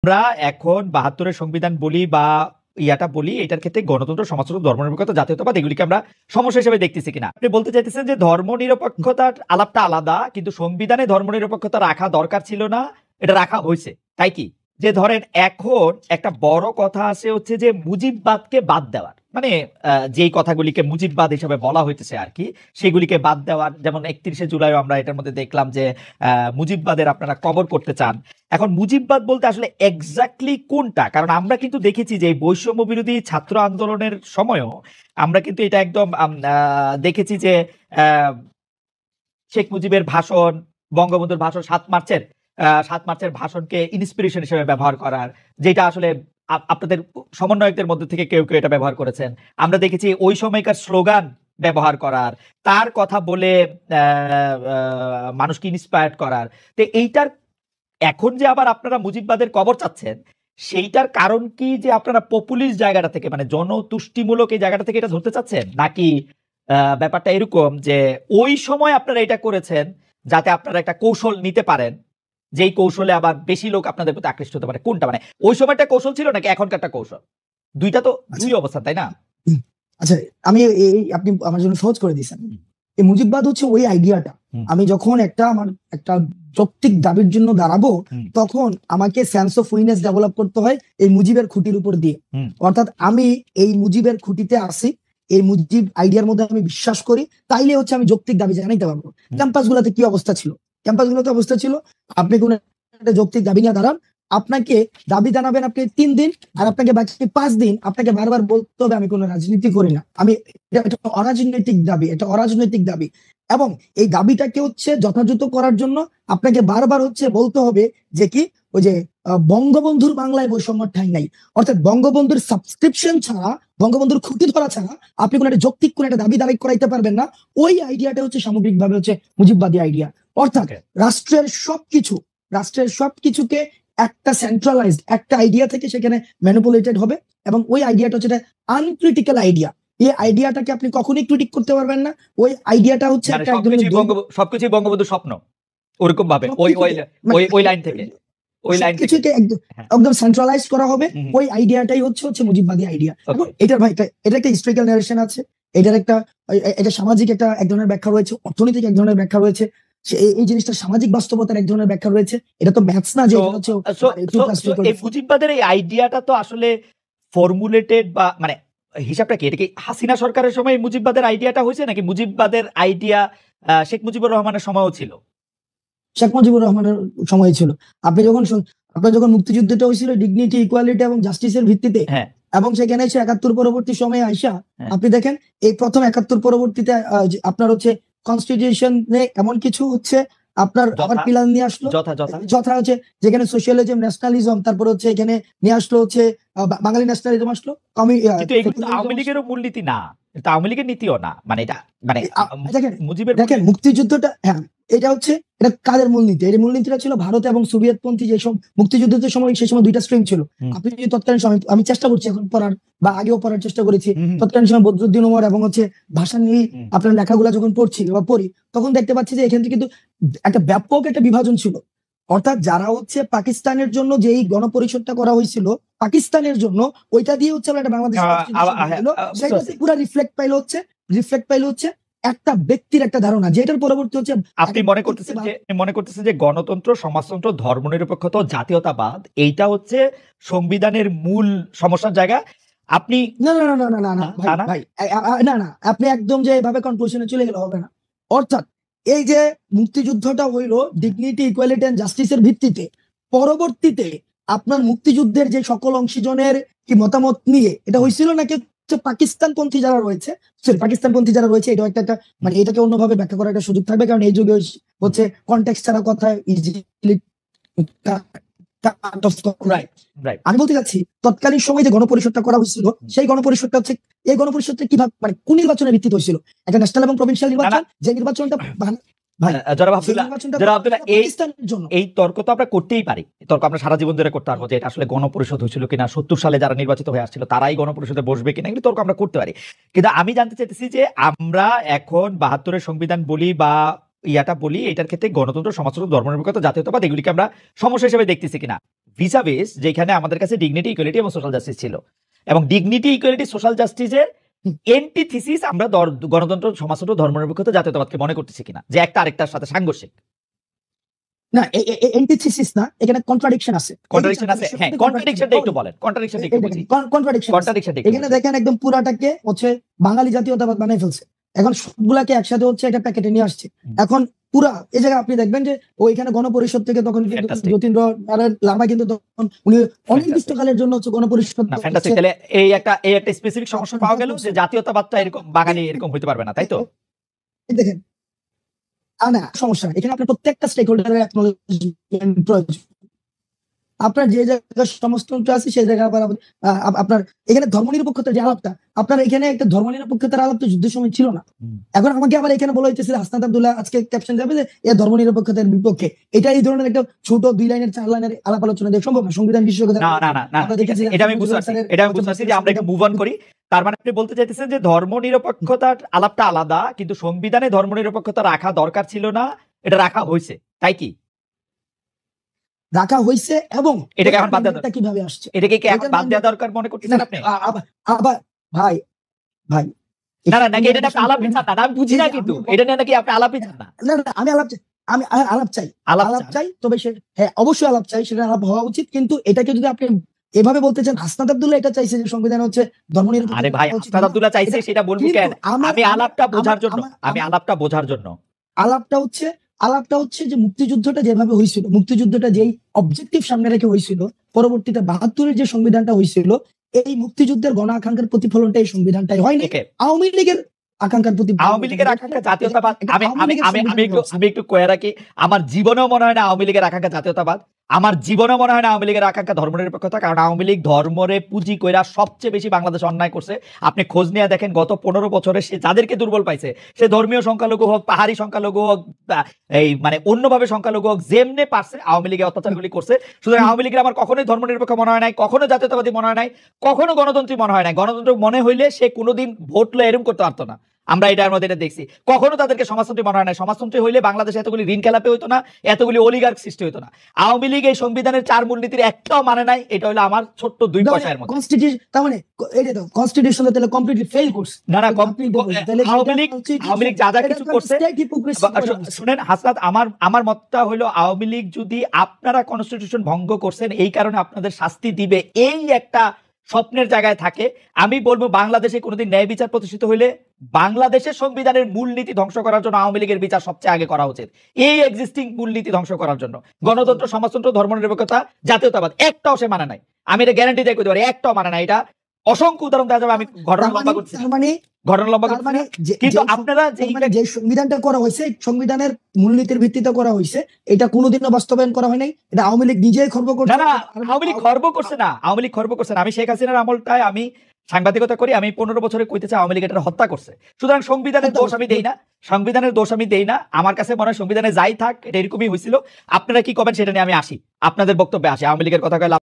আমরা এখন ৭২-এর সংবিধান বলি বা ইয়াটা বলি, এটার ক্ষেত্রে গণতন্ত্র, সমাজতন্ত্র, ধর্মনিরপেক্ষতা, জাতীয়তাবাদ এগুলিকে আমরা সমস্যা হিসেবে দেখতেছি কিনা? আপনি বলতে চাইতেছেন যে ধর্মনিরপেক্ষতার আলাপটা আলাদা, কিন্তু সংবিধানে ধর্মনিরপেক্ষতা রাখা দরকার ছিল না, এটা রাখা হয়েছে। তাই কি? যে ধরেন এখন একটা বড় কথা আছে হচ্ছে যে মুজিববাদকে বাদ দেওয়ার, মানে যেই কথাগুলিকে মুজিববাদ হিসেবে বলা হইতেছে আর কি, সেগুলিকে বাদ দেওয়ার। যেমন ৩১শে জুলাই আমরা এটার মধ্যে দেখলাম যে মুজিববাদের আপনারা কবর করতে চান। এখন মুজিববাদ বলতে আসলে এক্স্যাক্টলি কোনটা? কারণ আমরা কিন্তু দেখেছি যে বৈষম্য বিরোধী ছাত্র আন্দোলনের সময়ও আমরা কিন্তু এটা একদম দেখেছি যে শেখ মুজিবের ভাষণ, বঙ্গবন্ধুর ভাষণ ৭ মার্চের ভাষণকে ইন্সপিরেশন হিসেবে ব্যবহার করার, যেটা আসলে আপনাদের সমন্বয়কদের মধ্যে থেকে কেউ কেউ এটা ব্যবহার করেছেন। আমরা দেখেছি ওই সময়কার স্লোগান ব্যবহার করার, তার কথা বলে মানুষকে ইন্সপায়ার্ড করার। তো এইটার এখন যে আবার আপনারা মুজিববাদের কবর চাচ্ছেন, সেইটার কারণ কি যে আপনারা পপুলিস্ট জায়গাটা থেকে, মানে জনতুষ্টিমূলক এই জায়গাটা থেকে এটা ধরতে চাচ্ছেন, নাকি ব্যাপারটা এরকম যে ওই সময় আপনারা এটা করেছেন যাতে আপনারা একটা কৌশল নিতে পারেন, যেই কৌশলে আবার বেশি লোক আপনাদের প্রতি আকৃষ্ট হতে পারে? কোনটা, মানে ওই সময়টা কৌশল ছিল নাকি এখনকারটা কৌশল? দুইটা তো দুই অবস্থা, তাই না? আচ্ছা, আমি আপনি আমার জন্য সহজ করে দিয়েছেন। এই মুজিববাদ হচ্ছে ওই আইডিয়াটা, আমি যখন আমার একটা যৌক্তিক দাবির জন্য দাঁড়াবো, তখন আমাকে সেন্স অফ উইনেস ডেভেলপ করতে হয় এই মুজিবের খুঁটির উপর দিয়ে। অর্থাৎ আমি এই মুজিবের খুঁটিতে আসি, এই মুজিব আইডিয়ার মধ্যে আমি বিশ্বাস করি, তাইলে হচ্ছে আমি যৌক্তিক দাবি জানাইতে পারবো। ক্যাম্পাস গুলোতে কি অবস্থা ছিল? ক্যাম্পাস গুলোতে অবস্থা ছিল, আপনি কোন একটা যৌক্তিক দাবি নিয়ে দাঁড়ান, আপনাকে দাবি জানাবেন আপনি ৩ দিন, আর আপনাকে বাকি ৫ দিন আপনাকে বারবার বলতে হবে আমি কোনো রাজনীতি করি না, আমি এটা অরাজনৈতিক দাবি, এটা অরাজনৈতিক দাবি। এবং এই দাবিটাকে হচ্ছে যথাযথ করার জন্য আপনাকে বারবার হচ্ছে বলতে হবে যে কি, ওই যে বঙ্গবন্ধুর বাংলায় বৈষম্য ঠাঁই নাই। অর্থাৎ বঙ্গবন্ধুর সাবস্ক্রিপশন ছাড়া, বঙ্গবন্ধুর খুঁটি ধরা ছাড়া আপনি কোন একটা যৌক্তিক কোন একটা দাবি দাঁড়াই করাইতে পারবেন না। ওই আইডিয়াটা হচ্ছে সামগ্রিকভাবে হচ্ছে মুজিববাদী আইডিয়া। অর্থাৎ রাষ্ট্রের সবকিছুকে একটা সেন্ট্রালাইজড একটা আইডিয়া থেকে সেখানে ম্যানিপুলেটেড হবে, এবং ওই আইডিয়াটা হচ্ছে আনক্রিটিক্যাল আইডিয়া। এই আইডিয়াটাকে আপনি কখনোই ক্রিটিক করতে পারবেন না। ওই আইডিয়াটা হচ্ছে সবকিছুই বঙ্গবন্ধুর স্বপ্ন, ওরকম ভাবে ওই লাইন থেকে একদম সেন্ট্রালাইজ করা হবে। ওই আইডিয়াটাই হচ্ছে মুজিববাদী আইডিয়া। এটার ভাই এটা একটা হিস্টোরিক্যাল ন্যারেশন আছে, এটার এটা সামাজিক এক ধরনের ব্যাখ্যা রয়েছে, অর্থনৈতিক এক ধরনের ব্যাখ্যা রয়েছে, এই জিনিসটা সামাজিক বাস্তবতার এক ধরনের ব্যাখ্যা রয়েছে। এটা তো ম্যাথস না যে মুজিববাদের এই আইডিয়াটা তো আসলে ফর্মুলেটেড, বা মানে হিসাবটা কি? এটা কি হাসিনা সরকারের সময় মুজিববাদের আইডিয়াটা হয়েছে, নাকি মুজিববাদের আইডিয়া শেখ মুজিবুর রহমানের সময়ও ছিল? শেখ মুজিবুর রহমানের সময় ছিল। আপনার যখন মুক্তিযুদ্ধটা হয়েছিল ডিগনিটি, ইকুয়ালিটি এবং জাস্টিসের ভিত্তিতে, এবং সেখানে এসে ৭১ পরবর্তী সময়ে আইসা আপনি দেখেন এই প্রথম ৭১ পরবর্তীতে আপনার হচ্ছে কনস্টিটিউশনে এমন কিছু হচ্ছে আপনার আবার পিলার নিয়ে আসলো, যথা হচ্ছে যেখানে সোশ্যালিজম, ন্যাশনালিজম, তারপরে হচ্ছে এখানে নিয়ে আসলো হচ্ছে বাঙালি ন্যাশনালিজম আসলো। আওয়ামী লীগেরও মূলনীতি না, এটা আওয়ামী লীগের নীতিও না, মানে এটা মানে দেখেন মুক্তিযুদ্ধটা, এটা কাদের মূলনীতি? এই মূলনীতিটা ছিল ভারত এবং সোভিয়েত পন্থী যে সব মুক্তিযুদ্ধের সময়, সেই সময় দুইটা স্ট্রিম ছিল। আপনি যদি তৎকালীন সময়, আমি চেষ্টা করছি এখন পড়ার বা আগেও পড়ার চেষ্টা করেছি, তৎকালীন সময় বদরুদ্দিন উমর এবং হচ্ছে ভাষা নিয়ে আপনার লেখাগুলা যখন পড়ছি বা পড়ি, তখন দেখতে পাচ্ছি যে এখান থেকে কিন্তু একটা ব্যাপক একটা বিভাজন ছিল। অর্থাৎ যারা হচ্ছে পাকিস্তানের জন্য যে এই গণপরিষদটা করা হয়েছিল পাকিস্তানের জন্য, ওইটা দিয়ে হচ্ছে আমরা একটা বাংলাদেশ পুরো রিফ্লেক্ট পাইলো হচ্ছে একটা ব্যক্তির একটা ধারণা, যেটার পরবর্তী হচ্ছে আপনি মনে করতেছেন যে গণতন্ত্র, সমাজতন্ত্র, ধর্মনিরপেক্ষতা, জাতীয়তাবাদ এইটা হচ্ছে সংবিধানের মূল সমস্যার জায়গা। আপনি না, আপনি একদম যে এভাবে কনক্লুশনে চলে গেলে হবে না। অর্থাৎ এই যে মুক্তিযুদ্ধটা হইলো ডিগনিটি, ইকুয়ালিটি এন্ড জাস্টিসের ভিত্তিতে, পরবর্তীতে আপনার মুক্তিযুদ্ধের যে সকল অংশীজনের কি মতামত নিয়ে এটা হয়েছিল নাকি পাকিস্তানপন্থী যারা রয়েছে, এটা একটা মানে এটাকে অন্যভাবে ব্যাখ্যা করার একটা সুযোগ থাকবে, কারণ এই যুগে হচ্ছে কনটেক্সট ছাড়া কথা ইজিলি। আমি বলতে চাচ্ছি তৎকালীন সময় যে গণপরিষদটা করা হয়েছিল, সেই গণপরিষদটা হচ্ছে এই গণপরিষদটা কিভাবে, মানে কোন নির্বাচনের ভিত্তিতে হয়েছিল? একটা ন্যাশনাল এবং প্রভিন্সিয়াল নির্বাচন, যে নির্বাচনটা এই তর্ক তো আমরা করতেই পারি, তর্ক আমরা সারা জীবন ধরে করতে পারবো যে এটা আসলে গণপরিষদ হয়েছিল কিনা, ৭০ সালে যারা নির্বাচিত হয়ে আসছিল তারাই গণপরিষদে বসবে কিনা, এগুলো তর্ক আমরা করতে পারি। কিন্তু আমি জানতে চাইতেছি যে আমরা এখন ৭২-এর সংবিধান বলি বা ইয়াটা বলি, এটার ক্ষেত্রে গণতন্ত্র, সমাজতন্ত্র, ধর্মনিরপেক্ষতা, জাতীয়তাবাদ এগুলিকে আমরা সমস্যা হিসেবে দেখতেছি কিনা। ভিসা বেস যেখানে আমাদের কাছে ডিগনিটি, ইকুয়ালিটি এবং সোশ্যাল জাস্টিস ছিল, এবং ডিগনিটি, ইকুয়ালিটি, সোশ্যাল জাস্টিসের এন্টিথিসিস আমরা গণতন্ত্র, সমাজতন্ত্র, ধর্মনিরপেক্ষতা, জাতীয়তাবাদকে মনে করতেছি কিনা, যে একটা আরেকটার সাথে সাংঘর্ষিক। না, এন্টিথিসিস না, এখানে কন্ট্রাডিকশন আছে। কন্ট্রাডিকশন আছে, হ্যাঁ, কন্ট্রাডিকশনটা একটু বলেন, কন্ট্রাডিকশনটা একটু বুঝি। কন্ট্রাডিকশন এখানে দেখেন, একদম পুরাটাকে হচ্ছে বাঙালি জাতীয়তাবাদ বানাই ফেলছে, এখন সবগুলাকে একসাথে হচ্ছে একটা প্যাকেটে নিয়ে আসছে। এখন পুরা এই জায়গায় আপনি দেখবেন যে ওইখানে গণপরিষদ থেকে তখন কিন্তু Fantastic. যতীন্দ্র নারায়ণ লামা কিন্তু তখন উনি অনির্দিষ্টকালের জন্য হচ্ছে গণপরিষদ না, ফ্যান্টাস্টিক। তাহলে এই একটা স্পেসিফিক সমস্যা পাওয়া গেল যে জাতীয়তাবাদটা এরকম বাঙালি এরকম হইতে পারবে না, তাই তো? দেখেন, না সমস্যা নাই। এখানে আপনার প্রত্যেকটা স্টেক হোল্ডারের অ্যাকনলেজমেন্ট প্রয়োজন। আপনার যে জায়গায় সমাজতন্ত্র আছে সেই জায়গায় আবার আপনার এখানে ধর্মনিরপেক্ষতার যে আলাপটা, আপনার এখানে একটা ধর্মনিরপেক্ষতার আলাপ তো যুদ্ধের সময় ছিল না। এখন আমাকে আবার এখানে বলা হইতেছে হাসনাত আব্দুল্লাহ আজকে ক্যাপশন যাবে যে এ ধর্মনিরপেক্ষতার বিপক্ষে। এটা এই ধরনের একটা ছোট 2 লাইনের 4 লাইনের আলাপ আলোচনা দিয়ে সম্ভব না। সংবিধান বিশেষজ্ঞ না না না না, ঠিক আছে, এটা আমি বুঝতে পারছি যে আমরা একটু মুভ অন করি। তার মানে আপনি বলতে চাইতেছেন যে ধর্মনিরপেক্ষতার আলাপটা আলাদা, কিন্তু সংবিধানে ধর্মনিরপেক্ষতা রাখা দরকার ছিল না, এটা রাখা হয়েছে, তাই কি? রাখা হয়েছে, এবং এটাকে এখন বাদ দেওয়া দরকার। কিভাবে আসছে এটাকে কি এখন বাদ দেওয়া দরকার মনে করতেছেন আপনি? আবার ভাই ভাই না না, নাকি এটা একটা আলাপই চান না? আমি বুঝি না, কিন্তু এটা নিয়ে নাকি আপনি আলাপই চান না? না না, আমি আলাপ চাই, আমি আলাপ চাই, আলাপ আলাপ চান? চাই, তবে সে হ্যাঁ অবশ্যই আলাপ চাই, সেটা আলাপ হওয়া উচিত। কিন্তু এটাকে যদি আপনি এভাবে বলতে চান, হাসনাত আব্দুল্লাহ এটা চাইছে যে সংবিধান হচ্ছে ধর্মনিরপেক্ষ। আরে ভাই, হাসনাত আব্দুল্লাহ চাইছে সেটা বলবো কেন? আমি আলাপটা বোঝার জন্য, আমি আলাপটা বোঝার জন্য। আলাপটা হচ্ছে যে মুক্তিযুদ্ধটা যেভাবে হয়েছিল, মুক্তিযুদ্ধটা যেই অবজেক্টিভ সামনে রেখে হয়েছিল, পরবর্তীতে ৭২-এর যে সংবিধানটা হয়েছিল, এই মুক্তিযুদ্ধের গণ আকাঙ্ক্ষার প্রতিফলনটা এই সংবিধানটাই হয়নি। আওয়ামী লীগের আকাঙ্ক্ষার আওয়ামী লীগের আকাঙ্ক্ষা জাতীয়তাবাদ। আমি একটু কয়ে রাখি, আমার জীবনেও মনে হয় না আওয়ামী লীগের আকাঙ্ক্ষা জাতীয়তাবাদ, আমার জীবনেও মনে হয় না আওয়ামী লীগের আকাঙ্ক্ষা ধর্মনিরপেক্ষতা। কারণ আওয়ামী লীগ ধর্মরে পুঁজি কইরা সবচেয়ে বেশি বাংলাদেশ অন্যায় করছে। আপনি খোঁজ নিয়ে দেখেন, গত 15 বছরে সে যাদেরকে দুর্বল পাইছে, সে ধর্মীয় সংখ্যালঘু হোক, পাহাড়ি সংখ্যালঘু হোক, এই মানে অন্যভাবে সংখ্যালঘু হোক, যেমনে পারছে আওয়ামী লীগের অত্যাচারগুলি করছে। সুতরাং আওয়ামী লীগের আমার কখনোই ধর্মনিরপেক্ষ মনে হয় নাই, কখনো জাতীয়তাবাদী মনে হয় নাই, কখনো গণতন্ত্রী মনে হয় নাই। গণতন্ত্র মনে হইলে সে কোনোদিন ভোট লয়ে এরকম করতে পারতো না। আমরা এটার মধ্যে এটা দেখছি। কখনো তাদেরকে সমাজতন্ত্রী মনে হয় না। সমাজতন্ত্রী হইলে বাংলাদেশে এতগুলি ঋণ খেলাপি হইতো না, এতগুলি অলিগার্ক সৃষ্টি হইতো না। আওয়ামী লীগ এই সংবিধানের 4 মূলনীতির একটাও মানে নাই। এটা হলো আমার ছোট্ট 2 পয়সার মধ্যে। কনস্টিটিউশন, তার মানে এটা তো কনস্টিটিউশন তাহলে কমপ্লিটলি ফেল করছে। না না, আওয়ামী লীগ যা যা কিছু করছে, শুনেন হাসনাত, আমার মতটা হলো আওয়ামী লীগ যদি আপনারা কনস্টিটিউশন ভঙ্গ করছেন এই কারণে আপনাদের শাস্তি দিবে, এই একটা স্বপ্নের জায়গায় থাকে, আমি বলবো বাংলাদেশে কোনোদিন ন্যায় বিচার প্রতিষ্ঠিত হইলে বাংলাদেশের সংবিধানের মূলনীতি ধ্বংস করার জন্য আওয়ামী লীগের বিচার সবচেয়ে আগে করা উচিত। এই এক্সিস্টিং মূলনীতি ধ্বংস করার জন্য গণতন্ত্র, সমাজতন্ত্র, ধর্মনিরপেক্ষতা, জাতীয়তাবাদ একটাও সে মানে নাই। আমি এটা গ্যারান্টি দিয়ে করতে পারি, একটাও মানে নাই। এটা অসংখ্য উদাহরণ দেওয়া যাবে। আমি ঘটনা লম্বা করছি, কিন্তু আপনারা যে সংবিধানটা করা হয়েছে, সংবিধানের মূলনীতির ভিত্তিতে করা হয়েছে, এটা কোনোদিনও বাস্তবায়ন করা হয় নাই। এটা আওয়ামী লীগ নিজেই খর্ব করছে। না, আওয়ামী লীগ খর্ব করছে না, আওয়ামী লীগ খর্ব করছে না। আমি শেখ হাসিনার আমলটায় আমি সাংবাদিকতা করি, আমি 15 বছরে কইতেছি আওয়ামী লীগ এটা হত্যা করছে। সুতরাং সংবিধানের দোষ আমি দেই না, সংবিধানের দোষ আমি দেই না। আমার কাছে মনে হয় সংবিধানে যাই থাক এটা এরকমই হয়েছিল। আপনারা কি করবেন সেটা নিয়ে আমি আসি, আপনাদের বক্তব্যে আসি। আওয়ামী লীগের কথা কইলাম।